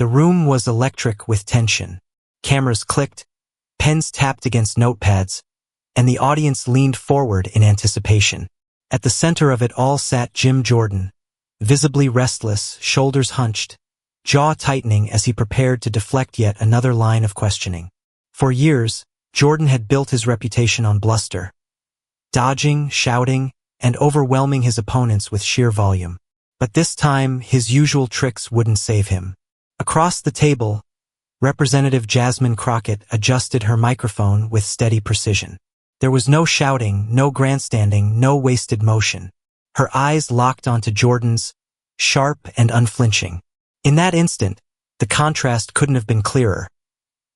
The room was electric with tension. Cameras clicked, pens tapped against notepads, and the audience leaned forward in anticipation. At the center of it all sat Jim Jordan, visibly restless, shoulders hunched, jaw tightening as he prepared to deflect yet another line of questioning. For years, Jordan had built his reputation on bluster, dodging, shouting, and overwhelming his opponents with sheer volume. But this time, his usual tricks wouldn't save him. Across the table, Representative Jasmine Crockett adjusted her microphone with steady precision. There was no shouting, no grandstanding, no wasted motion. Her eyes locked onto Jordan's, sharp and unflinching. In that instant, the contrast couldn't have been clearer.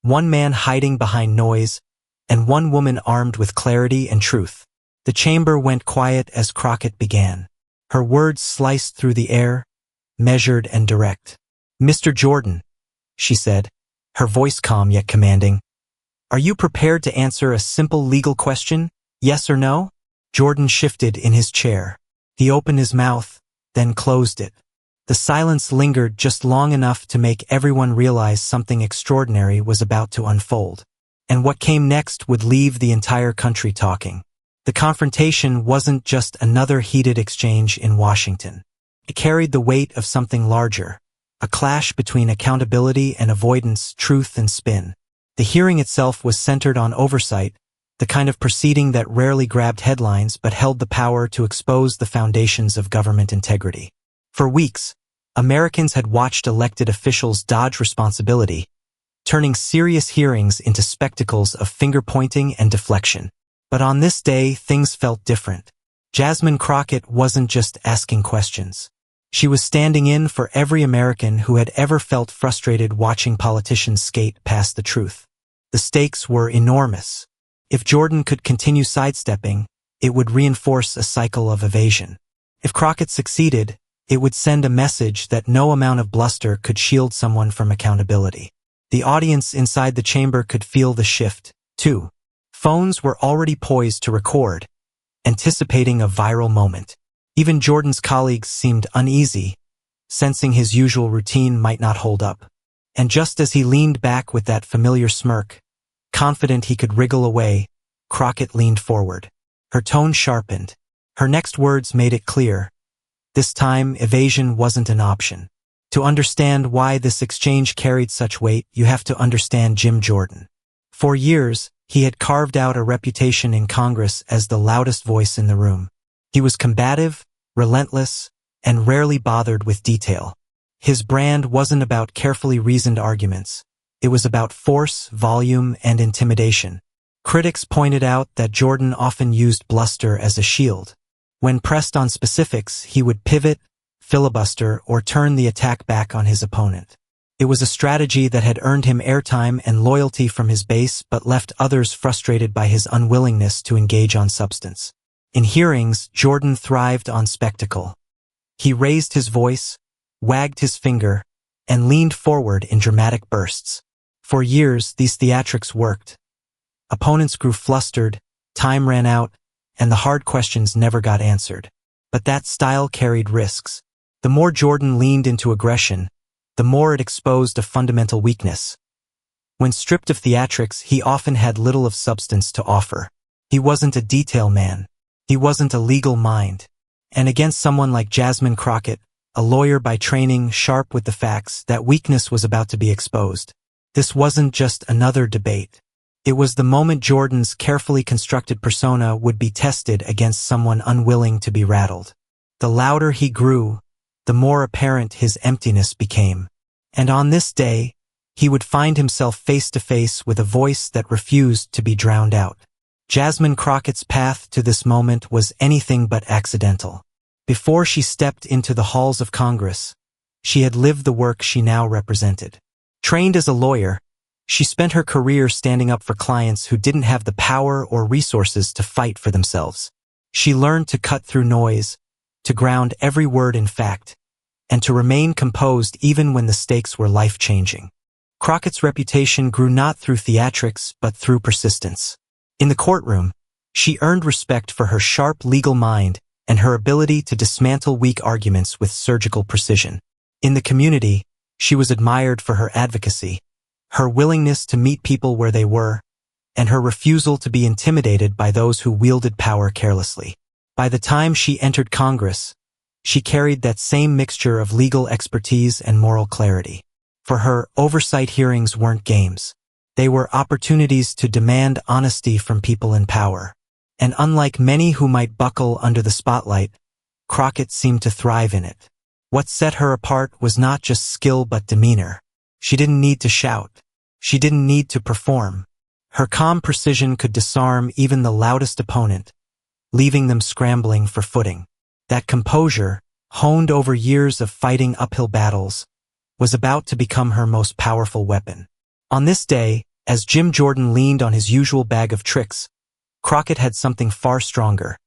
One man hiding behind noise, and one woman armed with clarity and truth. The chamber went quiet as Crockett began. Her words sliced through the air, measured and direct. "Mr. Jordan," she said, her voice calm yet commanding, "are you prepared to answer a simple legal question, yes or no?" Jordan shifted in his chair. He opened his mouth, then closed it. The silence lingered just long enough to make everyone realize something extraordinary was about to unfold. And what came next would leave the entire country talking. The confrontation wasn't just another heated exchange in Washington. It carried the weight of something larger, a clash between accountability and avoidance, truth and spin. The hearing itself was centered on oversight, the kind of proceeding that rarely grabbed headlines but held the power to expose the foundations of government integrity. For weeks, Americans had watched elected officials dodge responsibility, turning serious hearings into spectacles of finger-pointing and deflection. But on this day, things felt different. Jasmine Crockett wasn't just asking questions. She was standing in for every American who had ever felt frustrated watching politicians skate past the truth. The stakes were enormous. If Jordan could continue sidestepping, it would reinforce a cycle of evasion. If Crockett succeeded, it would send a message that no amount of bluster could shield someone from accountability. The audience inside the chamber could feel the shift, too. Phones were already poised to record, anticipating a viral moment. Even Jordan's colleagues seemed uneasy, sensing his usual routine might not hold up. And just as he leaned back with that familiar smirk, confident he could wriggle away, Crockett leaned forward. Her tone sharpened. Her next words made it clear. This time, evasion wasn't an option. To understand why this exchange carried such weight, you have to understand Jim Jordan. For years, he had carved out a reputation in Congress as the loudest voice in the room. He was combative, relentless, and rarely bothered with detail. His brand wasn't about carefully reasoned arguments. It was about force, volume, and intimidation. Critics pointed out that Jordan often used bluster as a shield. When pressed on specifics, he would pivot, filibuster, or turn the attack back on his opponent. It was a strategy that had earned him airtime and loyalty from his base but left others frustrated by his unwillingness to engage on substance. In hearings, Jordan thrived on spectacle. He raised his voice, wagged his finger, and leaned forward in dramatic bursts. For years, these theatrics worked. Opponents grew flustered, time ran out, and the hard questions never got answered. But that style carried risks. The more Jordan leaned into aggression, the more it exposed a fundamental weakness. When stripped of theatrics, he often had little of substance to offer. He wasn't a detail man. He wasn't a legal mind. And against someone like Jasmine Crockett, a lawyer by training, sharp with the facts, that weakness was about to be exposed. This wasn't just another debate. It was the moment Jordan's carefully constructed persona would be tested against someone unwilling to be rattled. The louder he grew, the more apparent his emptiness became. And on this day, he would find himself face to face with a voice that refused to be drowned out. Jasmine Crockett's path to this moment was anything but accidental. Before she stepped into the halls of Congress, she had lived the work she now represented. Trained as a lawyer, she spent her career standing up for clients who didn't have the power or resources to fight for themselves. She learned to cut through noise, to ground every word in fact, and to remain composed even when the stakes were life-changing. Crockett's reputation grew not through theatrics but through persistence. In the courtroom, she earned respect for her sharp legal mind and her ability to dismantle weak arguments with surgical precision. In the community, She was admired for her advocacy, her willingness to meet people where they were, and her refusal to be intimidated by those who wielded power carelessly. By the time she entered Congress, she carried that same mixture of legal expertise and moral clarity. For her, oversight hearings weren't games. They were opportunities to demand honesty from people in power. And unlike many who might buckle under the spotlight, Crockett seemed to thrive in it. What set her apart was not just skill but demeanor. She didn't need to shout. She didn't need to perform. Her calm precision could disarm even the loudest opponent, leaving them scrambling for footing. That composure, honed over years of fighting uphill battles, was about to become her most powerful weapon. On this day, as Jim Jordan leaned on his usual bag of tricks, Crockett had something far stronger: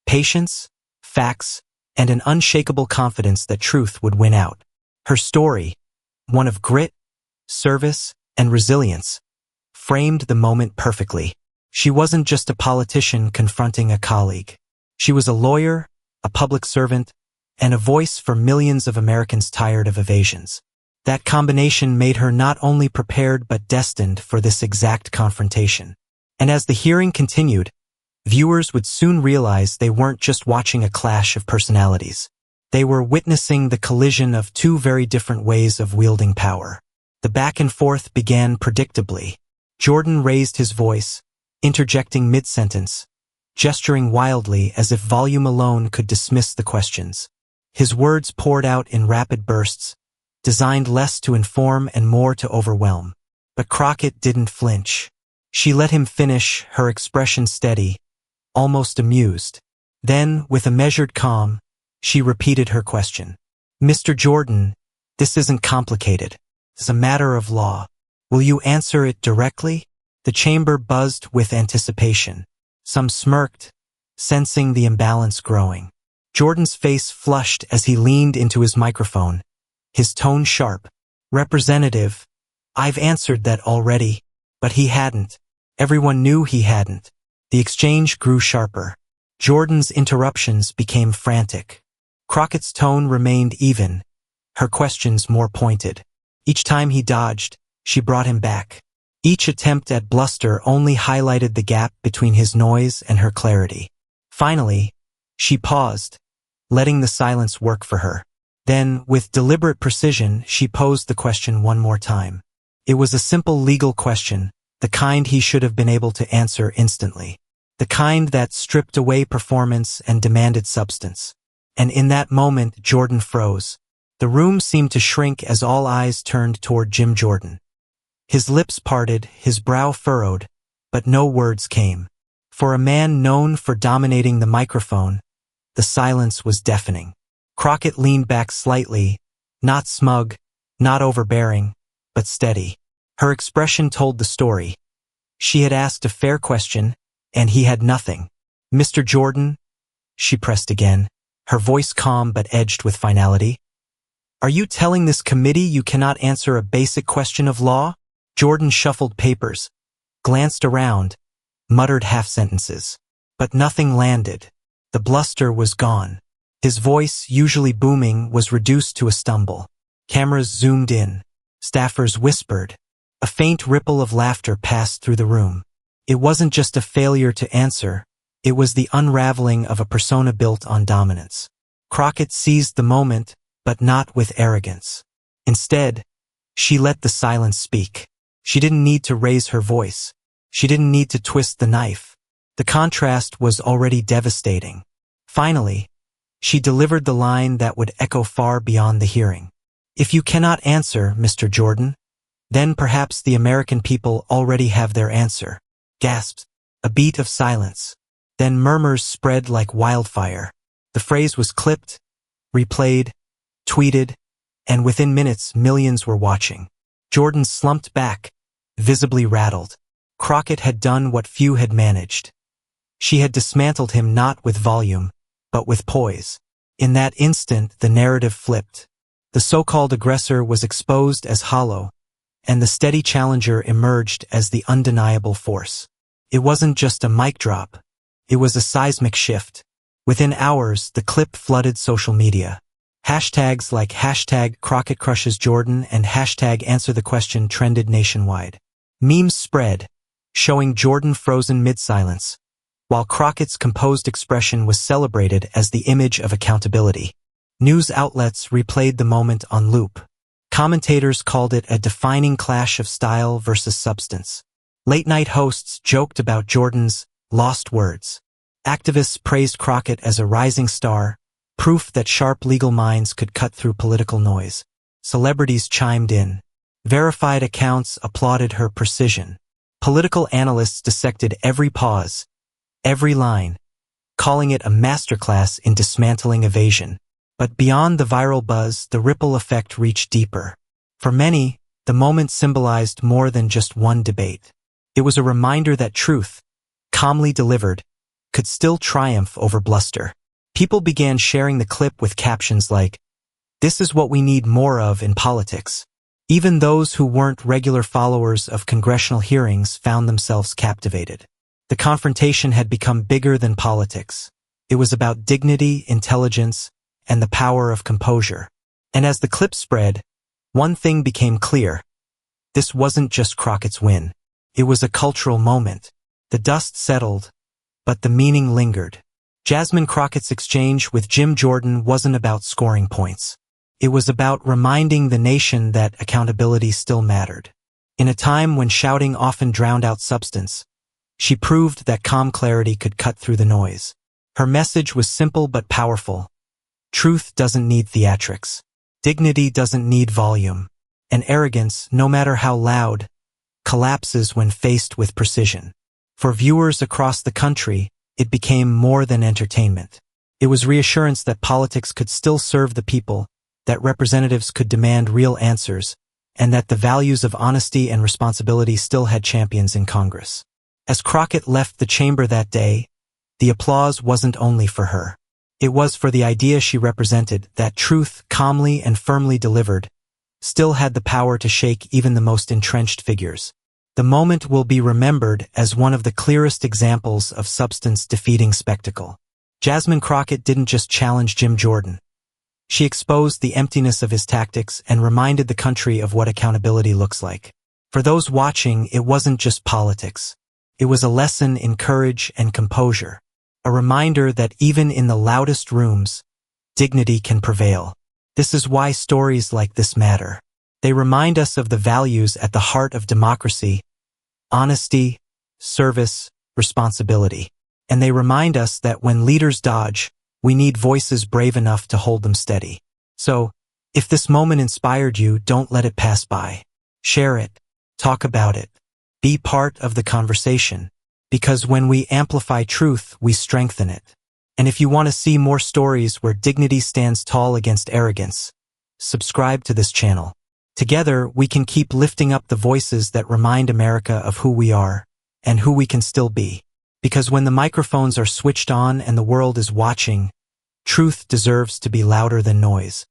patience, facts, and an unshakable confidence that truth would win out. Her story, one of grit, service, and resilience, framed the moment perfectly. She wasn't just a politician confronting a colleague. She was a lawyer, a public servant, and a voice for millions of Americans tired of evasions. That combination made her not only prepared but destined for this exact confrontation. And as the hearing continued, viewers would soon realize they weren't just watching a clash of personalities. They were witnessing the collision of two very different ways of wielding power. The back and forth began predictably. Jordan raised his voice, interjecting mid-sentence, gesturing wildly as if volume alone could dismiss the questions. His words poured out in rapid bursts, designed less to inform and more to overwhelm. But Crockett didn't flinch. She let him finish, her expression steady, almost amused. Then, with a measured calm, she repeated her question. "Mr. Jordan, this isn't complicated. It's a matter of law. Will you answer it directly?" The chamber buzzed with anticipation. Some smirked, sensing the imbalance growing. Jordan's face flushed as he leaned into his microphone, his tone sharp. "Representative, I've answered that already." But he hadn't. Everyone knew he hadn't. The exchange grew sharper. Jordan's interruptions became frantic. Crockett's tone remained even, her questions more pointed. Each time he dodged, she brought him back. Each attempt at bluster only highlighted the gap between his noise and her clarity. Finally, she paused, letting the silence work for her. Then, with deliberate precision, she posed the question one more time. It was a simple legal question, the kind he should have been able to answer instantly. The kind that stripped away performance and demanded substance. And in that moment, Jordan froze. The room seemed to shrink as all eyes turned toward Jim Jordan. His lips parted, his brow furrowed, but no words came. For a man known for dominating the microphone, the silence was deafening. Crockett leaned back slightly, not smug, not overbearing, but steady. Her expression told the story. She had asked a fair question, and he had nothing. "Mr. Jordan," she pressed again, her voice calm but edged with finality. "Are you telling this committee you cannot answer a basic question of law?" Jordan shuffled papers, glanced around, muttered half-sentences. But nothing landed. The bluster was gone. His voice, usually booming, was reduced to a stumble. Cameras zoomed in. Staffers whispered. A faint ripple of laughter passed through the room. It wasn't just a failure to answer, it was the unraveling of a persona built on dominance. Crockett seized the moment, but not with arrogance. Instead, she let the silence speak. She didn't need to raise her voice. She didn't need to twist the knife. The contrast was already devastating. Finally, she delivered the line that would echo far beyond the hearing. "If you cannot answer, Mr. Jordan, then perhaps the American people already have their answer." Gasps. A beat of silence. Then murmurs spread like wildfire. The phrase was clipped, replayed, tweeted, and within minutes millions were watching. Jordan slumped back, visibly rattled. Crockett had done what few had managed. She had dismantled him not with volume, but with poise. In that instant, the narrative flipped. The so-called aggressor was exposed as hollow, and the steady challenger emerged as the undeniable force. It wasn't just a mic drop. It was a seismic shift. Within hours, the clip flooded social media. Hashtags like hashtag Crockett crushes Jordan and hashtag answer the question trended nationwide. Memes spread, showing Jordan frozen mid-silence, while Crockett's composed expression was celebrated as the image of accountability. News outlets replayed the moment on loop. Commentators called it a defining clash of style versus substance. Late-night hosts joked about Jordan's lost words. Activists praised Crockett as a rising star, proof that sharp legal minds could cut through political noise. Celebrities chimed in. Verified accounts applauded her precision. Political analysts dissected every pause, every line, calling it a masterclass in dismantling evasion. But beyond the viral buzz, the ripple effect reached deeper. For many, the moment symbolized more than just one debate. It was a reminder that truth, calmly delivered, could still triumph over bluster. People began sharing the clip with captions like, "This is what we need more of in politics." Even those who weren't regular followers of congressional hearings found themselves captivated. The confrontation had become bigger than politics. It was about dignity, intelligence, and the power of composure. And as the clip spread, one thing became clear. This wasn't just Crockett's win. It was a cultural moment. The dust settled, but the meaning lingered. Jasmine Crockett's exchange with Jim Jordan wasn't about scoring points. It was about reminding the nation that accountability still mattered. In a time when shouting often drowned out substance, she proved that calm clarity could cut through the noise. Her message was simple but powerful. Truth doesn't need theatrics. Dignity doesn't need volume. And arrogance, no matter how loud, collapses when faced with precision. For viewers across the country, it became more than entertainment. It was reassurance that politics could still serve the people, that representatives could demand real answers, and that the values of honesty and responsibility still had champions in Congress. As Crockett left the chamber that day, the applause wasn't only for her. It was for the idea she represented, that truth, calmly and firmly delivered, still had the power to shake even the most entrenched figures. The moment will be remembered as one of the clearest examples of substance defeating spectacle. Jasmine Crockett didn't just challenge Jim Jordan. She exposed the emptiness of his tactics and reminded the country of what accountability looks like. For those watching, it wasn't just politics. It was a lesson in courage and composure. A reminder that even in the loudest rooms, dignity can prevail. This is why stories like this matter. They remind us of the values at the heart of democracy: honesty, service, responsibility. And they remind us that when leaders dodge, we need voices brave enough to hold them steady. So, if this moment inspired you, don't let it pass by. Share it. Talk about it. Be part of the conversation. Because when we amplify truth, we strengthen it. And if you want to see more stories where dignity stands tall against arrogance, subscribe to this channel. Together, we can keep lifting up the voices that remind America of who we are and who we can still be. Because when the microphones are switched on and the world is watching, truth deserves to be louder than noise.